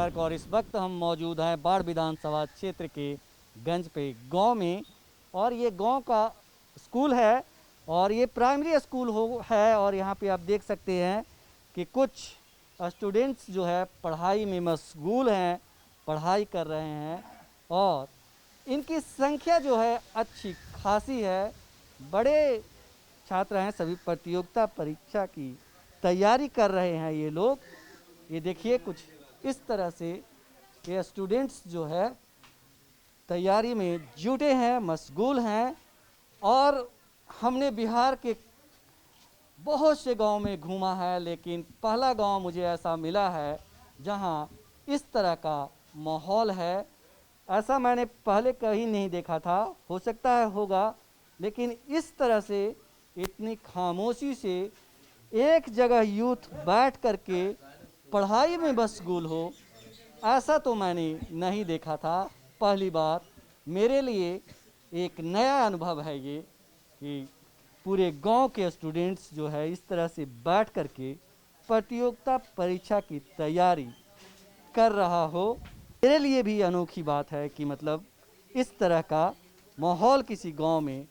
गर्ग और इस वक्त हम मौजूद हैं बाढ़ विधानसभा क्षेत्र के गंज पे गांव में। और ये गांव का स्कूल है और ये प्राइमरी स्कूल है। और यहाँ पे आप देख सकते हैं कि कुछ स्टूडेंट्स जो है पढ़ाई में मशगूल हैं, पढ़ाई कर रहे हैं और इनकी संख्या जो है अच्छी खासी है। बड़े छात्र हैं, सभी प्रतियोगिता परीक्षा की तैयारी कर रहे हैं ये लोग। ये देखिए कुछ इस तरह से ये स्टूडेंट्स जो है तैयारी में जुटे हैं, मशगूल हैं। और हमने बिहार के बहुत से गांव में घूमा है, लेकिन पहला गांव मुझे ऐसा मिला है जहां इस तरह का माहौल है। ऐसा मैंने पहले कहीं नहीं देखा था, हो सकता है होगा, लेकिन इस तरह से इतनी खामोशी से एक जगह यूथ बैठ करके पढ़ाई में मशगूल हो, ऐसा तो मैंने नहीं देखा था। पहली बार मेरे लिए एक नया अनुभव है ये कि पूरे गांव के स्टूडेंट्स जो है इस तरह से बैठ करके प्रतियोगिता परीक्षा की तैयारी कर रहा हो। मेरे लिए भी अनोखी बात है कि मतलब इस तरह का माहौल किसी गांव में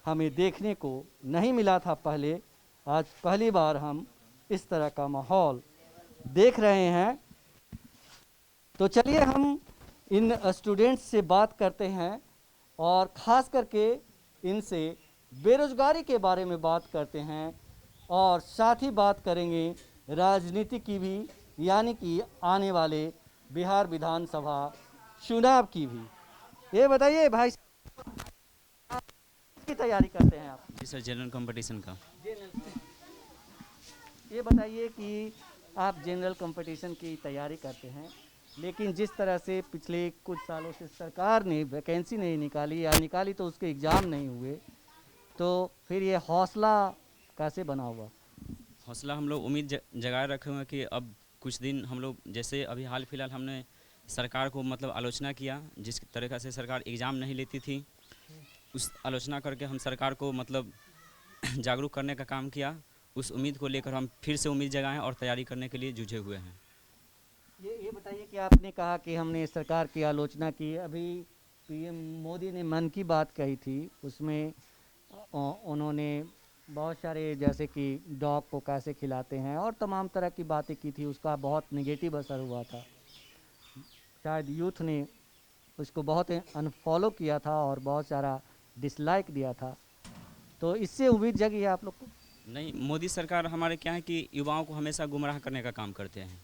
हमें देखने को नहीं मिला था पहले। आज पहली बार हम इस तरह का माहौल देख रहे हैं। तो चलिए हम इन स्टूडेंट्स से बात करते हैं और ख़ास करके इनसे बेरोज़गारी के बारे में बात करते हैं और साथ ही बात करेंगे राजनीति की भी, यानी कि आने वाले बिहार विधानसभा चुनाव की भी। ये बताइए भाई, की तैयारी करते हैं आप? जी सर, जनरल कंपटीशन का। ये बताइए कि आप जनरल कंपटीशन की तैयारी करते हैं, लेकिन जिस तरह से पिछले कुछ सालों से सरकार ने वैकेंसी नहीं निकाली, या निकाली तो उसके एग्ज़ाम नहीं हुए, तो फिर ये हौसला कैसे बना हुआ? हौसला हम लोग उम्मीद जगाए रखे हुए हैं कि अब कुछ दिन हम लोग, जैसे अभी हाल फिलहाल हमने सरकार को मतलब आलोचना किया, जिस तरीक़ा से सरकार एग्ज़ाम नहीं लेती थी, उस आलोचना करके हम सरकार को मतलब जागरूक करने का काम किया। उस उम्मीद को लेकर हम फिर से उम्मीद जगाएं और तैयारी करने के लिए जुझे हुए हैं। ये बताइए कि आपने कहा कि हमने सरकार की आलोचना की, अभी पीएम मोदी ने मन की बात कही थी, उसमें उन्होंने बहुत सारे जैसे कि डॉग को कैसे खिलाते हैं और तमाम तरह की बातें की थी, उसका बहुत नेगेटिव असर हुआ था। शायद यूथ ने उसको बहुत अनफॉलो किया था और बहुत सारा डिसलाइक दिया था। तो इससे उम्मीद जगी है आप लोग को? नहीं, मोदी सरकार हमारे क्या है कि युवाओं को हमेशा गुमराह करने का काम करते हैं।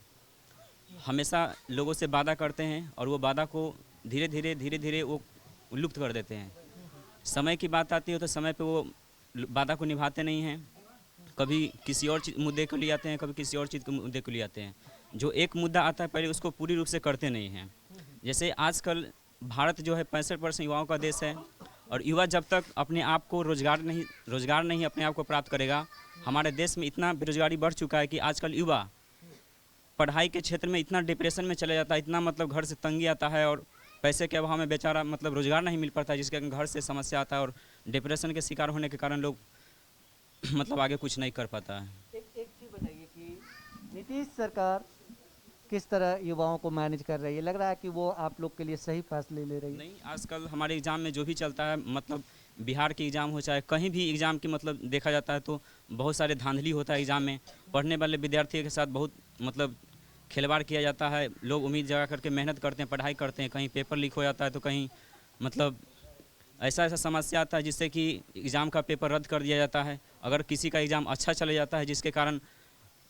हमेशा लोगों से वादा करते हैं और वो वादा को धीरे धीरे वो लुप्त कर देते हैं। समय की बात आती है तो समय पे वो वादा को निभाते नहीं हैं। कभी किसी और मुद्दे को ले आते हैं, कभी किसी और चीज़ के मुद्दे को ले आते हैं। जो एक मुद्दा आता है पहले उसको पूरी रूप से करते नहीं हैं। जैसे आजकल भारत जो है 65% युवाओं का देश है, और युवा जब तक अपने आप को रोज़गार नहीं अपने आप को प्राप्त करेगा। हमारे देश में इतना बेरोजगारी बढ़ चुका है कि आजकल युवा पढ़ाई के क्षेत्र में इतना डिप्रेशन में चले जाता है, इतना मतलब घर से तंगी आता है और पैसे के अभाव में बेचारा मतलब रोज़गार नहीं मिल पाता है, जिसके कारण घर से समस्या आता है और डिप्रेशन के शिकार होने के कारण लोग मतलब आगे कुछ नहीं कर पाता है। एक चीज़ बताइए कि नीतीश सरकार किस तरह युवाओं को मैनेज कर रही है? लग रहा है कि वो आप लोग के लिए सही फैसले ले रही है? नहीं, आजकल हमारे एग्ज़ाम में जो भी चलता है, मतलब बिहार के एग्ज़ाम हो चाहे कहीं भी एग्ज़ाम की मतलब देखा जाता है तो बहुत सारे धांधली होता है एग्ज़ाम में। पढ़ने वाले विद्यार्थियों के साथ बहुत मतलब खिलवाड़ किया जाता है। लोग उम्मीद जगा करके मेहनत करते हैं, पढ़ाई करते हैं, कहीं पेपर लीक हो जाता है तो कहीं मतलब ऐसा समस्या आता है जिससे कि एग्ज़ाम का पेपर रद्द कर दिया जाता है। अगर किसी का एग्ज़ाम अच्छा चले जाता है जिसके कारण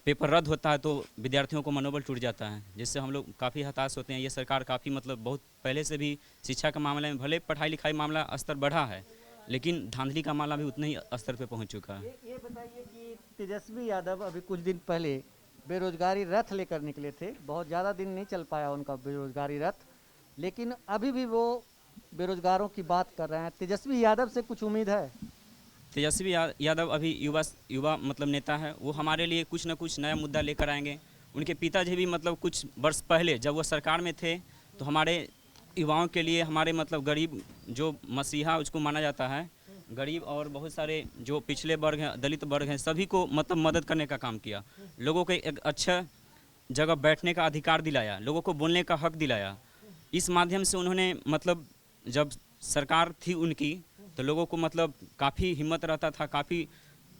पेपर रद्द होता है तो विद्यार्थियों को मनोबल टूट जाता है, जिससे हम लोग काफ़ी हताश होते हैं। ये सरकार काफ़ी मतलब बहुत पहले से भी शिक्षा के मामले में भले पढ़ाई लिखाई मामला स्तर बढ़ा है, लेकिन धांधली का मामला भी उतने ही स्तर पे पहुंच चुका है। ये बताइए कि तेजस्वी यादव अभी कुछ दिन पहले बेरोजगारी रथ लेकर निकले थे, बहुत ज़्यादा दिन नहीं चल पाया उनका बेरोजगारी रथ, लेकिन अभी भी वो बेरोजगारों की बात कर रहे हैं। तेजस्वी यादव से कुछ उम्मीद है? तेजस्वी यादव अभी युवा मतलब नेता है, वो हमारे लिए कुछ न कुछ नया मुद्दा लेकर आएंगे। उनके पिताजी भी मतलब कुछ वर्ष पहले जब वो सरकार में थे तो हमारे युवाओं के लिए, हमारे मतलब गरीब जो मसीहा उसको माना जाता है, गरीब और बहुत सारे जो पिछले वर्ग हैं, दलित वर्ग हैं, सभी को मतलब मदद करने का काम किया। लोगों को एक अच्छा जगह बैठने का अधिकार दिलाया, लोगों को बोलने का हक दिलाया। इस माध्यम से उन्होंने मतलब जब सरकार थी उनकी तो लोगों को मतलब काफ़ी हिम्मत रहता था, काफ़ी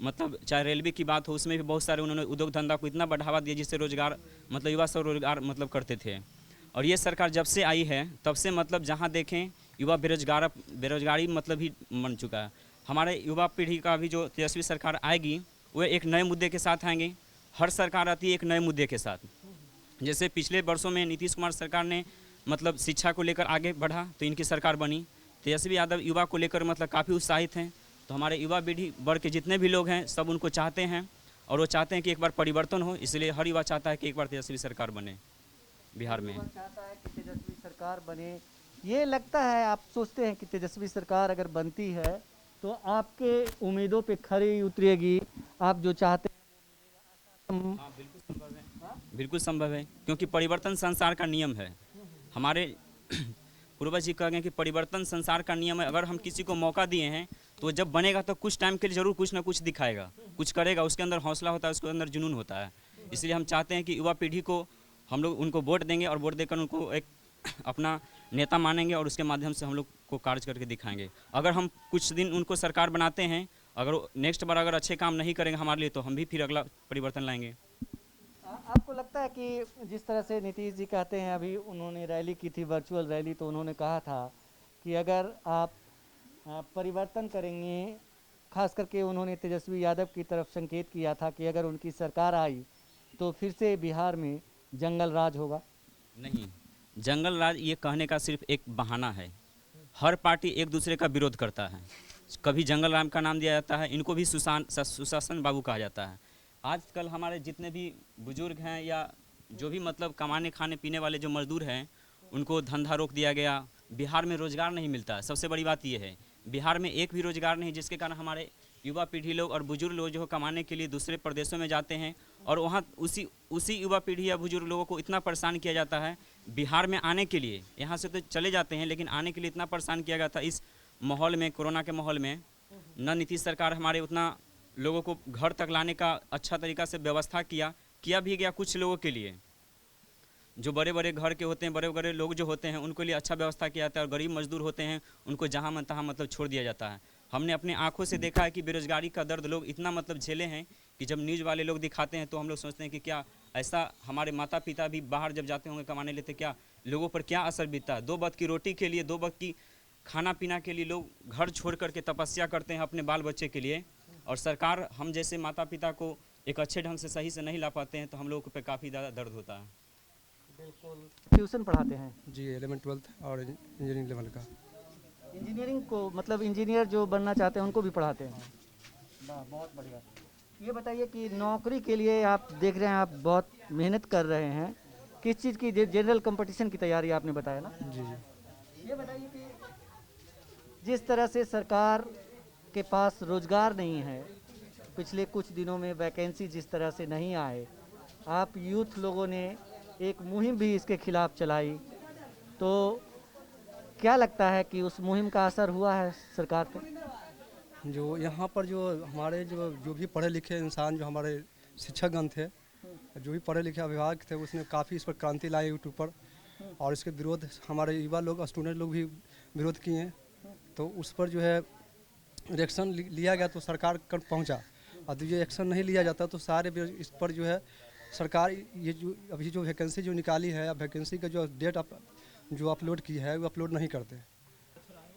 मतलब चाहे रेलवे की बात हो उसमें भी बहुत सारे उन्होंने उद्योग धंधा को इतना बढ़ावा दिया जिससे रोजगार मतलब युवा सब रोजगार मतलब करते थे। और ये सरकार जब से आई है तब से मतलब जहाँ देखें युवा बेरोजगारी मतलब ही बन चुका है। हमारे युवा पीढ़ी का भी जो तेजस्वी सरकार आएगी वो एक नए मुद्दे के साथ आएंगे। हर सरकार आती है एक नए मुद्दे के साथ। जैसे पिछले वर्षों में नीतीश कुमार सरकार ने मतलब शिक्षा को लेकर आगे बढ़ा तो इनकी सरकार बनी। तेजस्वी यादव युवा को लेकर मतलब काफ़ी उत्साहित हैं। तो हमारे युवा पीढ़ी वर्ग के जितने भी लोग हैं सब उनको चाहते हैं और वो चाहते हैं कि एक बार परिवर्तन हो, इसलिए हर युवा चाहता है कि एक बार तेजस्वी सरकार बने बिहार में। चाहता है कि तेजस्वी सरकार बने। ये लगता है, आप सोचते हैं कि तेजस्वी सरकार अगर बनती है तो आपके उम्मीदों पे खरी उतरेगी, आप जो चाहते हैं? हाँ बिल्कुल संभव है, बिल्कुल संभव है, क्योंकि परिवर्तन संसार का नियम है। हमारे पूर्वज जी कह गए कि परिवर्तन संसार का नियम है। अगर हम किसी को मौका दिए हैं तो जब बनेगा तो कुछ टाइम के लिए ज़रूर कुछ ना कुछ दिखाएगा, कुछ करेगा, उसके अंदर हौसला होता है, उसके अंदर जुनून होता है। इसलिए हम चाहते हैं कि युवा पीढ़ी को हम लोग उनको वोट देंगे और वोट देकर उनको एक अपना नेता मानेंगे और उसके माध्यम से हम लोग को कार्य करके दिखाएंगे। अगर हम कुछ दिन उनको सरकार बनाते हैं, अगर नेक्स्ट बार अगर अच्छे काम नहीं करेंगे हमारे लिए तो हम भी फिर अगला परिवर्तन लाएंगे। आपको लगता है कि जिस तरह से नीतीश जी कहते हैं, अभी उन्होंने रैली की थी, वर्चुअल रैली, तो उन्होंने कहा था कि अगर आप परिवर्तन करेंगे, खास करके उन्होंने तेजस्वी यादव की तरफ संकेत किया था कि अगर उनकी सरकार आई तो फिर से बिहार में जंगल राज होगा। नहीं, जंगल राज ये कहने का सिर्फ एक बहाना है। हर पार्टी एक दूसरे का विरोध करता है। कभी जंगल राम का नाम दिया जाता है, इनको भी सुशासन बाबू कहा जाता है। आजकल हमारे जितने भी बुजुर्ग हैं या जो भी मतलब कमाने खाने पीने वाले जो मजदूर हैं उनको धंधा रोक दिया गया। बिहार में रोज़गार नहीं मिलता है। सबसे बड़ी बात ये है, बिहार में एक भी रोज़गार नहीं, जिसके कारण हमारे युवा पीढ़ी लोग और बुजुर्ग लोग जो कमाने के लिए दूसरे प्रदेशों में जाते हैं और वहाँ उसी युवा पीढ़ी या बुजुर्ग लोगों को इतना परेशान किया जाता है बिहार में आने के लिए। यहाँ से तो चले जाते हैं लेकिन आने के लिए इतना परेशान किया गया था। इस माहौल में, कोरोना के माहौल में, न नीतीश सरकार हमारे उतना लोगों को घर तक लाने का अच्छा तरीका से व्यवस्था किया भी गया। कुछ लोगों के लिए जो बड़े बड़े घर के होते हैं, बड़े बड़े लोग जो होते हैं उनको लिए अच्छा व्यवस्था किया जाता है और गरीब मजदूर होते हैं उनको जहाँ मन तहाँ मतलब छोड़ दिया जाता है। हमने अपने आंखों से देखा है कि बेरोजगारी का दर्द लोग इतना मतलब झेले हैं कि जब न्यूज़ वाले लोग दिखाते हैं तो हम लोग सोचते हैं कि क्या ऐसा हमारे माता पिता भी बाहर जब जाते होंगे कमाने लेते, क्या लोगों पर क्या असर बीतता है। 2 वक्त की रोटी के लिए, 2 वक्त की खाना पीना के लिए लोग घर छोड़ करके तपस्या करते हैं अपने बाल बच्चे के लिए, और सरकार हम जैसे माता पिता को एक अच्छे ढंग से सही से नहीं ला पाते हैं तो हम लोगों पे काफ़ी ज़्यादा दर्द होता है। बिल्कुल। ट्यूशन पढ़ाते हैं जी 11th 12th और इंजीनियरिंग लेवल का। इंजीनियरिंग को, मतलब इंजीनियर जो बनना चाहते हैं उनको भी पढ़ाते हैं? वाह, बहुत बढ़िया। ये बताइए कि नौकरी के लिए आप देख रहे हैं, आप बहुत मेहनत कर रहे हैं, किस चीज़ की? जनरल कंपटीशन की तैयारी आपने बताया ना? जी जी। ये बताइए कि जिस तरह से सरकार के पास रोजगार नहीं है, पिछले कुछ दिनों में वैकेंसी जिस तरह से नहीं आए, आप यूथ लोगों ने एक मुहिम भी इसके खिलाफ चलाई, तो क्या लगता है कि उस मुहिम का असर हुआ है सरकार पे? जो यहाँ पर जो हमारे जो भी पढ़े लिखे इंसान, जो हमारे शिक्षकगण थे, जो भी पढ़े लिखे अभिभावक थे, उसने काफ़ी इस पर क्रांति लाई यूट्यूब पर, और इसके विरोध हमारे युवा लोग, स्टूडेंट लोग भी विरोध किए। तो उस पर जो है रिएक्शन लिया गया तो सरकार कर पहुँचा, और ये एक्शन नहीं लिया जाता तो सारे इस पर जो है सरकार ये जो अभी जो वैकेंसी जो निकाली है, वैकेंसी का जो डेट जो अपलोड की है वो अपलोड नहीं करते।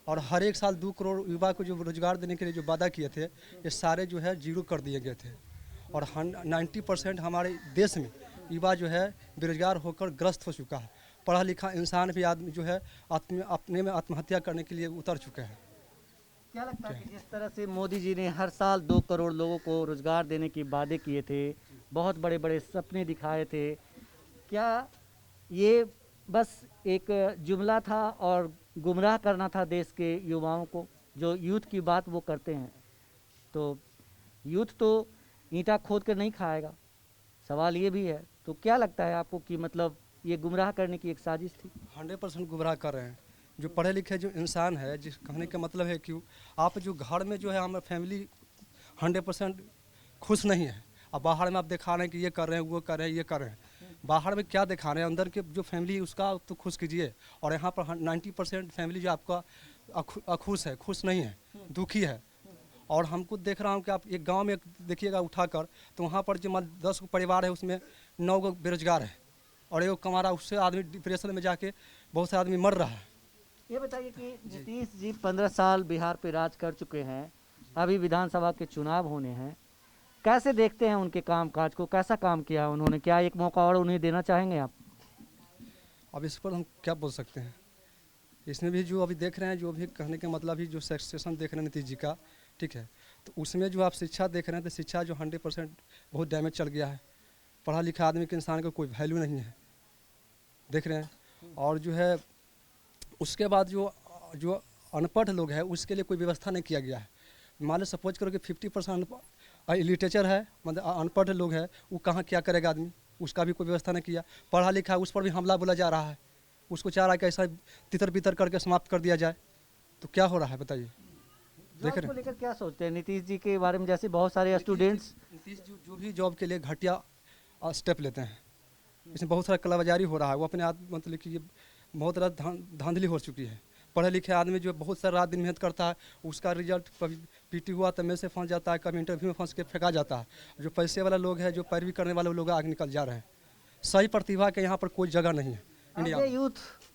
और हर एक साल 2 करोड़ युवा को जो रोजगार देने के लिए जो वादा किए थे, ये सारे जो है जीरो कर दिए गए थे। और 90% हमारे देश में युवा जो है बेरोजगार होकर ग्रस्त हो चुका है। पढ़ा लिखा इंसान भी आदमी जो है अपने में आत्महत्या करने के लिए उतर चुका है। क्या लगता है कि जिस तरह से मोदी जी ने हर साल 2 करोड़ लोगों को रोजगार देने के वादे किए थे, बहुत बड़े बड़े सपने दिखाए थे, क्या ये बस एक जुमला था और गुमराह करना था देश के युवाओं को? जो यूथ की बात वो करते हैं, तो यूथ तो ईंटा खोद कर नहीं खाएगा, सवाल ये भी है। तो क्या लगता है आपको कि मतलब ये गुमराह करने की एक साजिश थी? 100% गुमराह कर रहे हैं। जो पढ़े लिखे जो इंसान है, जिस कहने का मतलब है कि आप जो घर में जो है हमारी फैमिली 100% खुश नहीं है, अब बाहर में आप दिखा रहे हैं कि ये कर रहे हैं, वो कर रहे हैं, ये कर रहे हैं, बाहर में क्या दिखा रहे हैं, अंदर के जो फैमिली है उसका तो खुश कीजिए। और यहाँ पर 90% फैमिली जो आपका खुश है, खुश नहीं है, दुखी है। और हमको देख रहा हूँ कि आप एक गांव में देखिएगा उठाकर, तो वहाँ पर जो 10 परिवार है उसमें 9 बेरोजगार है और एक कमा रहा, उससे आदमी डिप्रेशन में जाके बहुत से आदमी मर रहा है। ये बताइए कि नीतीश जी 15 साल बिहार पे राज कर चुके हैं, अभी विधानसभा के चुनाव होने हैं, कैसे देखते हैं उनके कामकाज को, कैसा काम किया उन्होंने, क्या एक मौका और उन्हें देना चाहेंगे आप? अब इस पर हम क्या बोल सकते हैं। इसमें भी जो अभी देख रहे हैं, जो भी कहने का मतलब ही जो सेक्सेशन देख रहे हैं नीतीश जी का, ठीक है, तो उसमें जो आप शिक्षा देख रहे हैं, तो शिक्षा जो 100% बहुत डैमेज चल गया है। पढ़ा लिखा आदमी के इंसान का कोई वैल्यू नहीं है, देख रहे हैं। और जो है उसके बाद जो जो अनपढ़ लोग हैं उसके लिए कोई व्यवस्था नहीं किया गया है। मान लो सपोज करो कि 50% लिटरेचर है, मतलब अनपढ़ लोग हैं, वो कहाँ क्या करेगा आदमी, उसका भी कोई व्यवस्था नहीं किया। पढ़ा लिखा उस पर भी हमला बोला जा रहा है, उसको चाह रहा है कि ऐसा तितर बितर करके समाप्त कर दिया जाए। तो क्या हो रहा है बताइए। देख जॉब रहे को हैं लेकर क्या सोचते हैं नीतीश जी के बारे में, जैसे बहुत सारे स्टूडेंट्स नीतीश जो भी जॉब के लिए घटिया स्टेप लेते हैं, इसमें बहुत सारा कलाबाजारी हो रहा है। वो अपने आप मतलब कि ये बहुत ज़्यादा धांधली हो चुकी है। पढ़े लिखे आदमी जो बहुत सारा रात दिन मेहनत करता है, उसका रिजल्ट कभी पीटी हुआ तो में से फंस जाता है, कभी इंटरव्यू में फंस के फेंका जाता है। जो पैसे वाला लोग है, जो पैरवी करने वाले लोग आगे निकल जा रहे हैं। सही प्रतिभा के यहाँ पर कोई जगह नहीं है इंडिया में।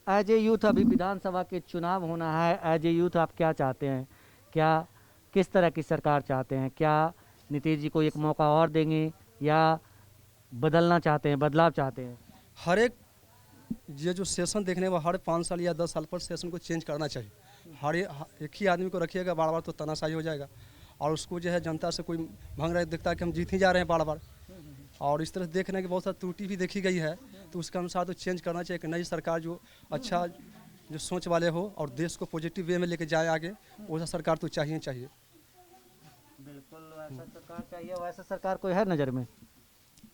एज ए यूथ अभी विधानसभा के चुनाव होना है, एज ए यूथ आप क्या चाहते हैं, क्या किस तरह की सरकार चाहते हैं, क्या नीतीश जी को एक मौका और देंगे या बदलना चाहते हैं, बदलाव चाहते हैं? हर एक ये जो सेशन देखने में हर 5 साल या 10 साल पर सेशन को चेंज करना चाहिए। एक ही आदमी को रखिएगा बार बार तो तनाशाही हो जाएगा। और उसको जो है जनता से कोई भंग रहा है, देखता है कि हम जीत ही जा रहे हैं बार बार। और इस तरह से देखने की बहुत सारी त्रुटि भी देखी गई है, तो उसके अनुसार तो चेंज करना चाहिए कि नई सरकार जो अच्छा जो सोच वाले हो और देश को पॉजिटिव वे में लेके जाए आगे, वैसा सरकार तो चाहिए चाहिए। बिल्कुल वैसा सरकार चाहिए। वैसा सरकार कोई है नज़र में?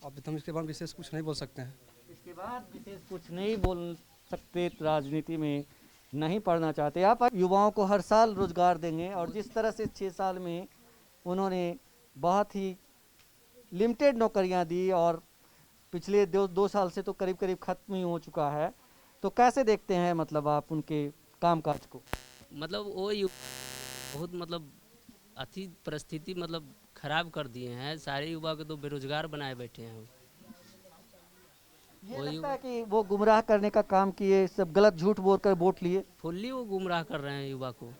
अब तो हम इसके बाद विशेष कुछ नहीं बोल सकते हैं। इसके बाद विशेष कुछ नहीं बोल सकते, राजनीति में नहीं पढ़ना चाहते आप। युवाओं को हर साल रोजगार देंगे और जिस तरह से 6 साल में उन्होंने बहुत ही लिमिटेड नौकरियां दी और पिछले 2 साल से तो करीब करीब खत्म ही हो चुका है, तो कैसे देखते हैं मतलब आप उनके कामकाज को? मतलब वो बहुत मतलब अति परिस्थिति मतलब खराब कर दिए हैं। सारे युवा को तो बेरोजगार बनाए बैठे हैं। ये लगता है कि वो गुमराह करने का काम किए, सब गलत झूठ बोल कर वोट लिए फुल्ली वो गुमराह कर रहे हैं युवा को।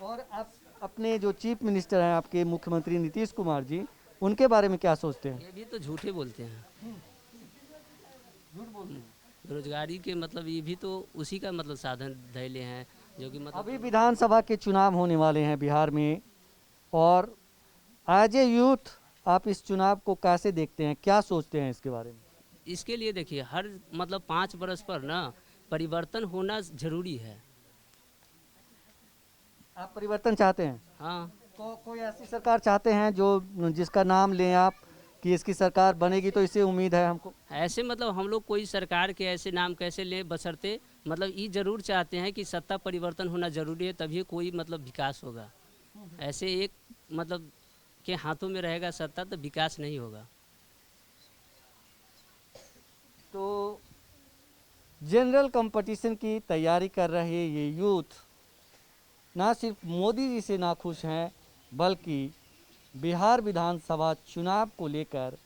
और आप अपने जो चीफ मिनिस्टर हैं आपके मुख्यमंत्री नीतीश कुमार जी, उनके बारे में क्या सोचते हैं? ये भी तो झूठे बोलते हैं। बेरोजगारी के मतलब ये भी तो उसी का मतलब साधन धैले हैं, जो कि मतलब अभी विधानसभा के चुनाव होने वाले हैं बिहार में, और एज ए यूथ आप इस चुनाव को कैसे देखते हैं, क्या सोचते हैं इसके बारे में? इसके लिए देखिए हर मतलब 5 वर्ष पर ना परिवर्तन होना जरूरी है। आप परिवर्तन चाहते हैं? हाँ, कोई ऐसी सरकार चाहते हैं जो जिसका नाम लें आप कि इसकी सरकार बनेगी तो इससे उम्मीद है हमको? ऐसे मतलब हम लोग कोई सरकार के ऐसे नाम कैसे लें, बशर्ते मतलब ये जरूर चाहते हैं कि सत्ता परिवर्तन होना जरूरी है, तभी कोई मतलब विकास होगा। ऐसे एक मतलब के हाथों में रहेगा सत्ता तो विकास नहीं होगा। तो जनरल कंपटीशन की तैयारी कर रहे ये यूथ ना सिर्फ मोदी जी से नाखुश हैं, बल्कि बिहार विधानसभा चुनाव को लेकर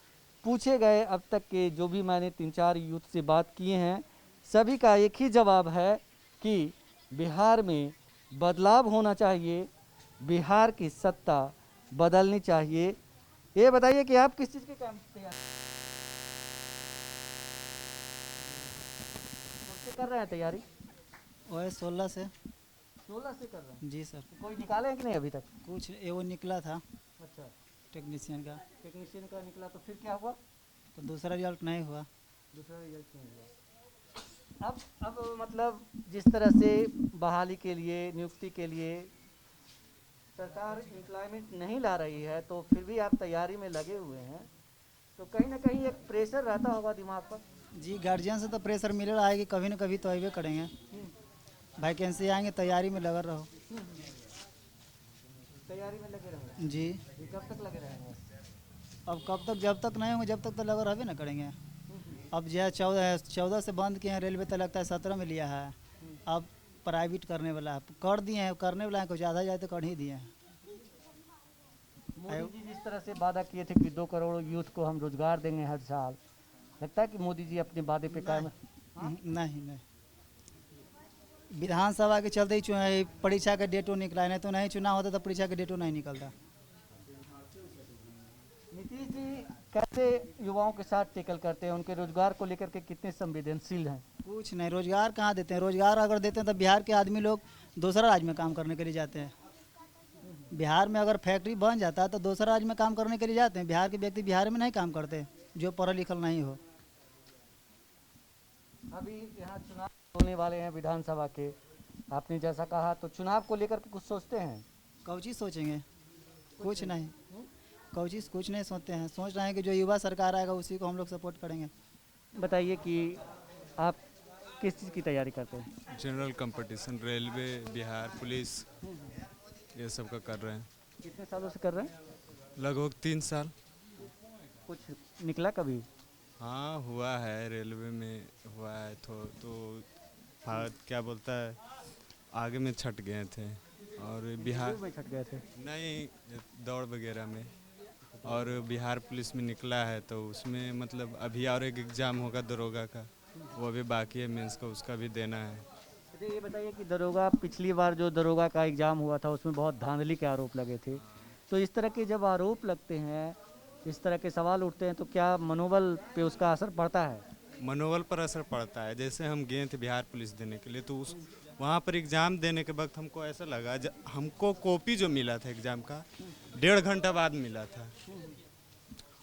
पूछे गए अब तक के जो भी मैंने 3-4 यूथ से बात किए हैं, सभी का एक ही जवाब है कि बिहार में बदलाव होना चाहिए, बिहार की सत्ता बदलनी चाहिए। ये बताइए कि आप किस चीज़ की काम तैयारी कर रहे हैं? तैयारी वह 16 से 16 से कर रहे हैं। जी सर। कोई निकाले हैं कि नहीं अभी तक? कुछ एओ निकला था अच्छा, टेक्नीशियन का, टेक्नीशियन का निकला, तो फिर क्या हुआ? तो दूसरा रिजल्ट नहीं हुआ। दूसरा रिजल्ट नहीं हुआ। अब मतलब जिस तरह से बहाली के लिए, नियुक्ति के लिए सरकार एम्प्लॉयमेंट नहीं ला रही है, तो फिर भी आप तैयारी में लगे हुए हैं, तो कहीं ना कहीं एक प्रेशर रहता होगा दिमाग पर? जी गार्जियन से तो प्रेशर मिल रहा है कि कभी न कभी तो अबे करेंगे, वैकेंसी आएंगे, तैयारी में लगा रहो। तैयारी में लगे रहेंगे जी ये कब तक लगे रहेंगे? अब कब तक, जब तक नहीं होंगे जब तक तो लगा रहबे ना करेंगे। अब जो है 14 से बंद किए हैं रेलवे, तो लगता है 17 में लिया है। अब प्राइवेट करने वाला है, कर दिए हैं, करने वाला है, कुछ आधा जाए तो कर ही दिए हैं। मोदी जी जिस तरह से वादा किए थे कि 2 करोड़ यूथ को हम रोजगार देंगे हर साल, लगता है कि मोदी जी अपने वादे पे कायम हैं? नहीं, विधानसभा के चलते ही परीक्षा का डेटो निकला है, नहीं तो नहीं चुनाव होता तो परीक्षा का डेटो नहीं निकलता। नीतीश जी कैसे युवाओं के साथ टेकल करते हैं, उनके रोजगार को लेकर के कितने संवेदनशील हैं? कुछ नहीं, रोजगार कहाँ देते हैं। रोजगार अगर देते हैं तो बिहार के आदमी लोग दूसरा राज्य में काम करने के लिए जाते हैं। बिहार में अगर फैक्ट्री बन जाता है तो दूसरा राज्य में काम करने के लिए जाते हैं। बिहार के व्यक्ति बिहार में नहीं काम करते जो पढ़ा लिखल नहीं हो। अभी यहाँ चुनाव होने वाले हैं विधानसभा के, आपने जैसा कहा, तो चुनाव को लेकर के कुछ सोचते हैं? कौन चीज़ सोचेंगे? कुछ नहीं, कौन चीज़ कुछ नहीं सोचते हैं। सोच रहे हैं कि जो युवा सरकार आएगा उसी को हम लोग सपोर्ट करेंगे। बताइए कि आप किस चीज़ की तैयारी करते हैं? General competition, railway, Bihar police, ये सब का कर रहे हैं। कितने सालों से कर रहे हैं? लगभग 3 साल। कुछ निकला कभी? हाँ, हुआ है, रेलवे में हुआ है। तो क्या बोलता है, आगे में छट गए थे। और बिहार में छट गए थे? नहीं, दौड़ वगैरह में। और बिहार पुलिस में निकला है, तो उसमें मतलब अभी और एक एग्ज़ाम होगा दरोगा का, वो अभी बाकी है, मेंस का, उसका भी देना है। अच्छा, ये बताइए कि दरोगा, पिछली बार जो दरोगा का एग्ज़ाम हुआ था उसमें बहुत धांधली के आरोप लगे थे, तो इस तरह के जब आरोप लगते हैं, इस तरह के सवाल उठते हैं, तो क्या मनोबल पे उसका असर पड़ता है? मनोबल पर असर पड़ता है। जैसे हम गए थे बिहार पुलिस देने के लिए, तो उस वहाँ पर एग्ज़ाम देने के वक्त हमको ऐसा लगा, हमको कॉपी जो मिला था एग्ज़ाम का 1.5 घंटा बाद मिला था।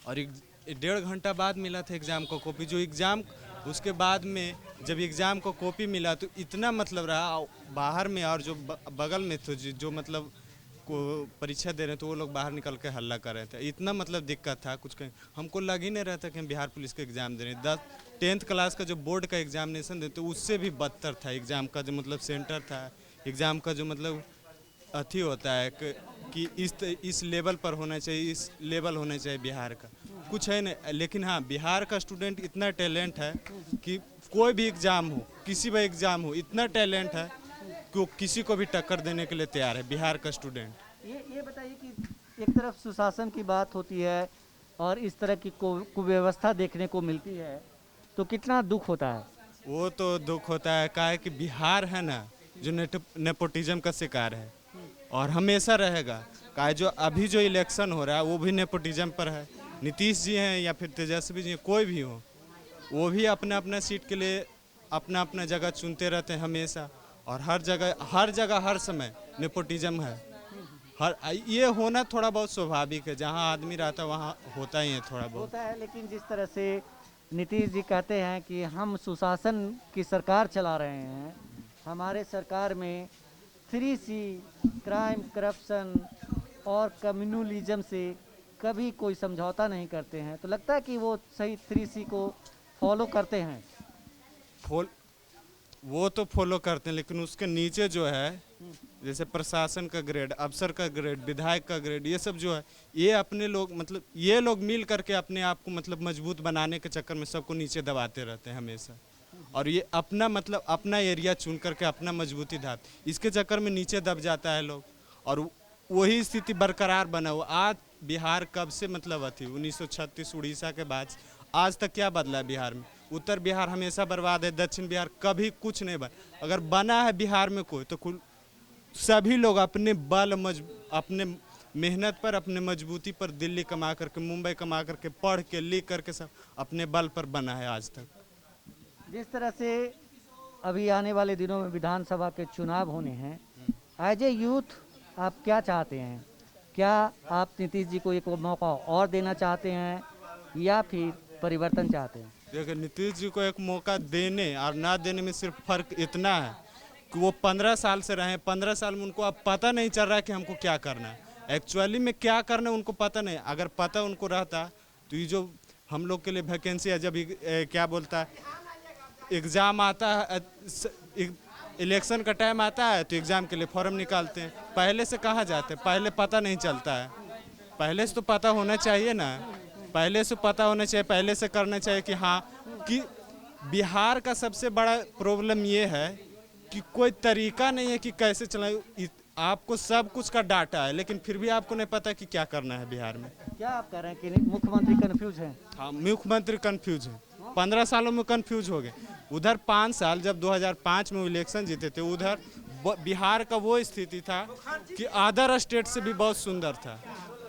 और 1.5 घंटा बाद मिला था एग्ज़ाम को कॉपी। जो एग्ज़ाम उसके बाद में जब एग्ज़ाम को कॉपी मिला तो इतना मतलब रहा बाहर में, और जो बगल में थे जो मतलब को परीक्षा दे रहे थे वो लोग बाहर निकल के हल्ला कर रहे थे। इतना मतलब दिक्कत था, कुछ कहीं हमको लग ही नहीं रहा था कि हम बिहार पुलिस का एग्ज़ाम दे रहे हैं। 10th क्लास का जो बोर्ड का एग्जामिनेशन देते उससे भी बदतर था। एग्ज़ाम का जो मतलब सेंटर था, एग्ज़ाम का जो मतलब अथी होता है कि इस लेवल पर होना चाहिए, इस लेवल होना चाहिए बिहार का, कुछ है नहीं। लेकिन हाँ, बिहार का स्टूडेंट इतना टैलेंट है कि कोई भी एग्ज़ाम हो, किसी भी एग्ज़ाम हो, इतना टैलेंट है कि वो किसी को भी टक्कर देने के लिए तैयार है, बिहार का स्टूडेंट। ये बताइए कि एक तरफ सुशासन की बात होती है और इस तरह की कुव्यवस्था देखने को मिलती है, तो कितना दुख होता है? वो तो दुख होता है, क्या है कि बिहार है ना जो नेपोटिज्म का शिकार है और हमेशा रहेगा। क्या जो अभी जो इलेक्शन हो रहा है वो भी नेपोटिज्म पर है। नीतीश जी हैं या फिर तेजस्वी जी हैं, कोई भी हो, वो भी अपना अपना सीट के लिए अपना अपना जगह चुनते रहते हैं हमेशा। और हर जगह हर समय नेपोटिज्म है। ये होना थोड़ा बहुत स्वाभाविक है, जहाँ आदमी रहता है वहाँ होता ही है, थोड़ा बहुत होता है। लेकिन जिस तरह से नीतीश जी कहते हैं कि हम सुशासन की सरकार चला रहे हैं, हमारे सरकार में 3C, क्राइम, करप्शन और कम्युनलिज्म से कभी कोई समझौता नहीं करते हैं, तो लगता है कि वो सही 3C को फॉलो करते हैं? वो तो फॉलो करते हैं, लेकिन उसके नीचे जो है जैसे प्रशासन का ग्रेड, अफसर का ग्रेड, विधायक का ग्रेड, ये सब जो है, ये अपने लोग मतलब ये लोग मिल करके अपने आप को मतलब मजबूत बनाने के चक्कर में सबको नीचे दबाते रहते हैं हमेशा। और ये अपना मतलब अपना एरिया चुन करके अपना मजबूती धाप, इसके चक्कर में नीचे दब जाता है लोग, और वही स्थिति बरकरार बना हुआ। आज बिहार कब से मतलब थी 1936 उड़ीसा के बाद आज तक क्या बदला है बिहार में? उत्तर बिहार हमेशा बर्बाद है, दक्षिण बिहार कभी कुछ नहीं बना। अगर बना है बिहार में कोई, तो सभी लोग अपने अपने मेहनत पर, अपने मजबूती पर दिल्ली कमा करके, मुंबई कमा करके, पढ़ के, लिख करके सब अपने बल पर बना है आज तक। जिस तरह से अभी आने वाले दिनों में विधानसभा के चुनाव होने हैं, एज ए यूथ आप क्या चाहते हैं? क्या आप नीतीश जी को एक मौका और देना चाहते हैं या फिर परिवर्तन चाहते हैं? देखिए, नीतीश जी को एक मौका देने और ना देने में सिर्फ फर्क इतना है कि वो 15 साल से रहे, 15 साल में उनको अब पता नहीं चल रहा है कि हमको क्या करना है, एक्चुअली में क्या करना है उनको पता नहीं। अगर पता उनको रहता तो ये जो हम लोग के लिए वैकेंसी है, जब क्या बोलता है एग्ज़ाम आता है, इलेक्शन का टाइम आता है तो एग्ज़ाम के लिए फॉर्म निकालते हैं। पहले से कहाँ जाते हैं, पहले पता नहीं चलता है, पहले से तो पता होना चाहिए ना। पहले से पता होना चाहिए, पहले से करना चाहिए कि हाँ कि बिहार का सबसे बड़ा प्रॉब्लम ये है कि कोई तरीका नहीं है कि कैसे चलाए। आपको सब कुछ का डाटा है लेकिन फिर भी आपको नहीं पता कि क्या करना है बिहार में। क्या आप कह रहे हैं कि मुख्यमंत्री कंफ्यूज हैं? हाँ, मुख्यमंत्री कंफ्यूज है, 15 सालों में कंफ्यूज हो गए। उधर 5 साल जब 2005 में इलेक्शन जीते थे, उधर बिहार का वो स्थिति था कि अदर स्टेट से भी बहुत सुंदर था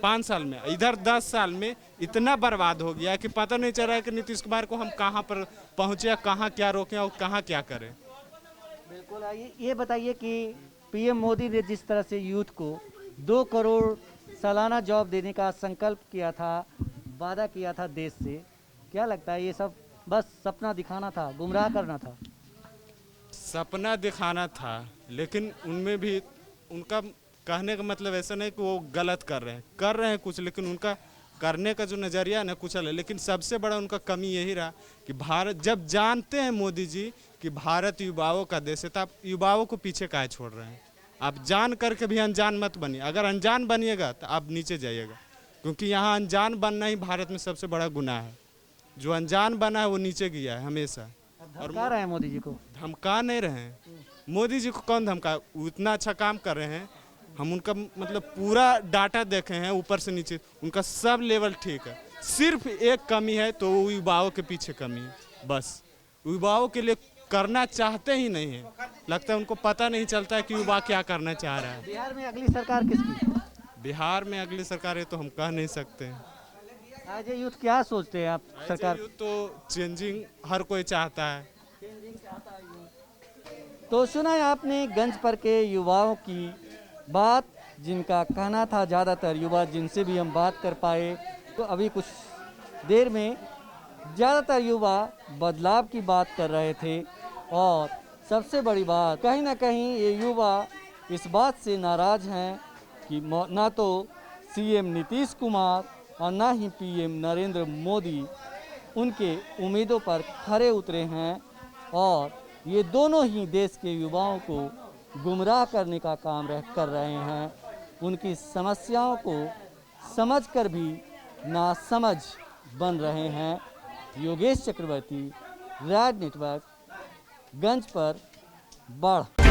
5 साल में। इधर 10 साल में इतना बर्बाद हो गया कि पता नहीं चल रहा है कि नीतीश कुमार को हम कहाँ पर पहुँचे, कहाँ क्या रोकें और कहाँ क्या करें। बिल्कुल। आइए ये बताइए कि पीएम मोदी ने जिस तरह से यूथ को 2 करोड़ सालाना जॉब देने का संकल्प किया था, वादा किया था देश से, क्या लगता है ये सब बस सपना दिखाना था, गुमराह करना था? सपना दिखाना था, लेकिन उनमें भी उनका कहने का मतलब ऐसा नहीं कि वो गलत कर रहे हैं कुछ, लेकिन उनका करने का जो नज़रिया है ना कुछ अलग। लेकिन सबसे बड़ा उनका कमी यही रहा कि भारत, जब जानते हैं मोदी जी कि भारत युवाओं का देश है, तो आप युवाओं को पीछे काहे छोड़ रहे हैं? आप जान करके भी अनजान मत बनिए। अगर अनजान बनिएगा तो आप नीचे जाइएगा, क्योंकि यहाँ अनजान बनना ही भारत में सबसे बड़ा गुनाह है। जो अनजान बना है वो नीचे गया है हमेशा। और धमका रहे हैं मोदी जी को? धमका नहीं रहे हैं। मोदी जी को कौन धमका? उतना अच्छा काम कर रहे हैं, हम उनका मतलब पूरा डाटा देखे हैं ऊपर से नीचे, उनका सब लेवल ठीक है। सिर्फ एक कमी है तो वो युवाओं के पीछे कमी है, बस। युवाओं के लिए करना चाहते ही नहीं है, लगता है उनको पता नहीं चलता है कि युवा क्या करना चाह रहा है। बिहार में अगली सरकार किसकी? बिहार में अगली सरकार है तो हम कह नहीं सकते हैं। आज ये यूथ क्या सोचते हैं आप सरकार? तो चेंजिंग हर कोई चाहता है। तो सुना है आपने गंज पर के युवाओं की बात, जिनका कहना था ज़्यादातर युवा जिनसे भी हम बात कर पाए, तो अभी कुछ देर में ज़्यादातर युवा बदलाव की बात कर रहे थे। और सबसे बड़ी बात, कहीं ना कहीं ये युवा इस बात से नाराज़ हैं कि ना तो सीएम नीतीश कुमार और ना ही पीएम नरेंद्र मोदी उनके उम्मीदों पर खरे उतरे हैं, और ये दोनों ही देश के युवाओं को गुमराह करने का काम कर रहे हैं। उनकी समस्याओं को समझकर भी नासमझ बन रहे हैं। योगेश चक्रवर्ती, राज नेटवर्क, गंज पर बाढ़।